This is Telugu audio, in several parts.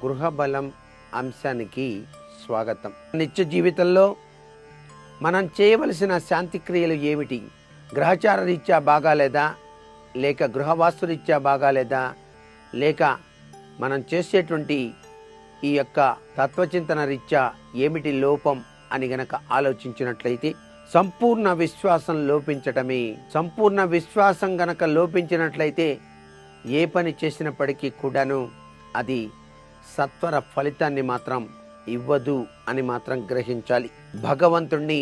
గృహబలం అంశానికి స్వాగతం. నిత్య జీవితంలో మనం చేయవలసిన శాంతి క్రియలు ఏమిటి? గ్రహచార రీత్యా బాగాలేదా, లేక గృహవాస్తు రీత్యా బాగాలేదా, లేక మనం చేసేటువంటి ఈ యొక్క తత్వచింతన రీత్యా ఏమిటి లోపం అని గనక ఆలోచించినట్లయితే సంపూర్ణ విశ్వాసం లోపించటమే. సంపూర్ణ విశ్వాసం గనక లోపించినట్లయితే ఏ పని చేసినప్పటికీ కూడాను అది సత్వర ఫలితాన్ని మాత్రం ఇవ్వదు అని మాత్రం గ్రహించాలి. భగవంతుణ్ణి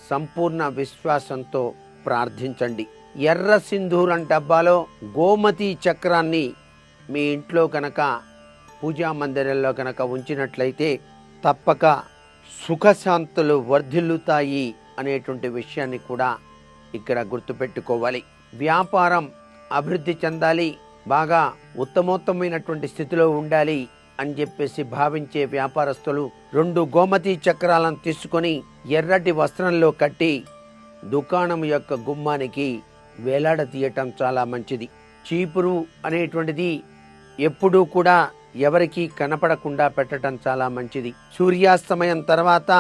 సంపూర్ణ విశ్వాసంతో ప్రార్థించండి. ఎర్ర సింధూరం డబ్బాలో గోమతి చక్రాన్ని మీ ఇంట్లో కనుక పూజా మందిరంలో కనుక ఉంచినట్లయితే తప్పక సుఖశాంతులు వర్ధిల్లుతాయి అనేటువంటి విషయాన్ని కూడా ఇక్కడ గుర్తుపెట్టుకోవాలి. వ్యాపారం అభివృద్ధి చెందాలి, బాగా ఉత్తమోత్తమైనటువంటి స్థితిలో ఉండాలి అని చెప్పేసి భావించే వ్యాపారస్తులు 2 గోమతి చక్రాలను తీసుకొని ఎర్రటి వస్త్రంలో కట్టి దుకాణం యొక్క గుమ్మానికి వేలాడతీయటం చాలా మంచిది. చీపురు అనేటువంటిది ఎప్పుడూ కూడా ఎవరికీ కనపడకుండా పెట్టడం చాలా మంచిది. సూర్యాస్తమయం తర్వాత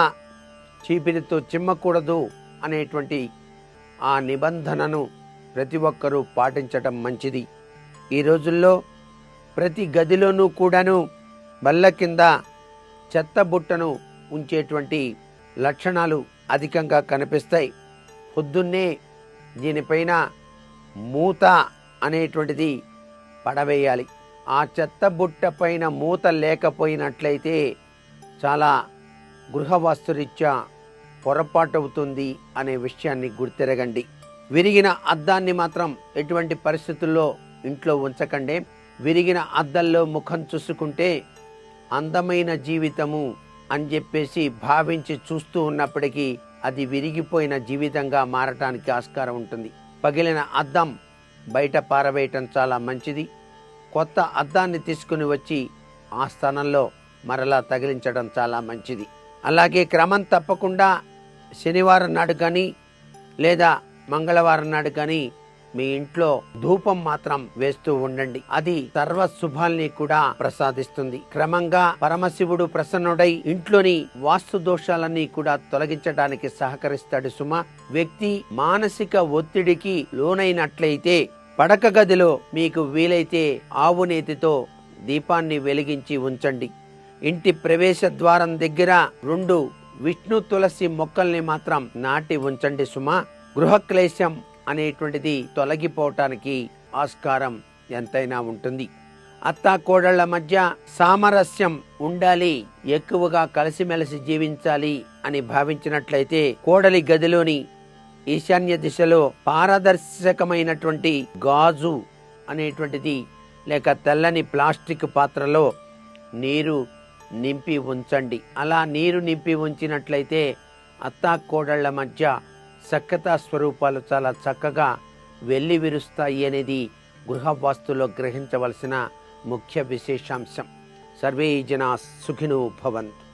చీపిరితో చిమ్మకూడదు అనేటువంటి ఆ నిబంధనను ప్రతి ఒక్కరూ పాటించటం మంచిది. ఈ రోజుల్లో ప్రతి గదిలోనూ కూడాను బల్ల కింద చెత్త బుట్టను ఉంచేటువంటి లక్షణాలు అధికంగా కనిపిస్తాయి. పొద్దున్నే దీనిపైన మూత అనేటువంటిది పడవేయాలి. ఆ చెత్త బుట్ట పైన మూత లేకపోయినట్లయితే చాలా గృహవాస్తురీత్యా పొరపాటు అవుతుంది అనే విషయాన్ని గుర్తెరగండి. విరిగిన అద్దాన్ని మాత్రం ఎటువంటి పరిస్థితుల్లో ఇంట్లో ఉంచకండి. విరిగిన అద్దంలో ముఖం చూసుకుంటే అందమైన జీవితము అని చెప్పేసి భావించి చూస్తూ ఉన్నప్పటికీ అది విరిగిపోయిన జీవితంగా మారటానికి ఆస్కారం ఉంటుంది. పగిలిన అద్దం బయట పారవేయటం చాలా మంచిది. కొత్త అద్దాన్ని తీసుకుని వచ్చి ఆ స్థానంలో మరలా తగిలించడం చాలా మంచిది. అలాగే క్రమం తప్పకుండా శనివారం నాడు కానీ లేదా మంగళవారం నాడు కానీ మీ ఇంట్లో ధూపం మాత్రం వేస్తూ ఉండండి. అది సర్వ శుభాల్ని కూడా ప్రసాదిస్తుంది. క్రమంగా పరమశివుడు ప్రసన్నుడై ఇంట్లోని వాస్తు దోషాలన్నీ కూడా తొలగించడానికి సహకరిస్తాడు సుమ. వ్యక్తి మానసిక ఒత్తిడికి లోనైనట్లయితే పడక గదిలో మీకు వీలైతే ఆవు నేతితో దీపాన్ని వెలిగించి ఉంచండి. ఇంటి ప్రవేశ ద్వారం దగ్గర 2 విష్ణు తులసి మొక్కల్ని మాత్రం నాటి ఉంచండి సుమ. గృహక్లేశం అనేటువంటిది తొలగిపోవటానికి ఆస్కారం ఎంతైనా ఉంటుంది. అత్తా కోడళ్ల మధ్య సామరస్యం ఉండాలి, ఎక్కువగా కలిసిమెలిసి జీవించాలి అని భావించినట్లయితే కోడలి గదిలోని ఈశాన్య దిశలో పారదర్శకమైనటువంటి గాజు అనేటువంటిది లేక తెల్లని ప్లాస్టిక్ పాత్రలో నీరు నింపి ఉంచండి. అలా నీరు నింపి ఉంచినట్లయితే అత్తా కోడళ్ల మధ్య సఖ్యతా స్వరూపాలు చాలా చక్కగా వెళ్లి విరుస్తాయి అనేది గృహవాస్తులో గ్రహించవలసిన ముఖ్య విశేషాంశం. సర్వే జనా సుఖినో భవంతు.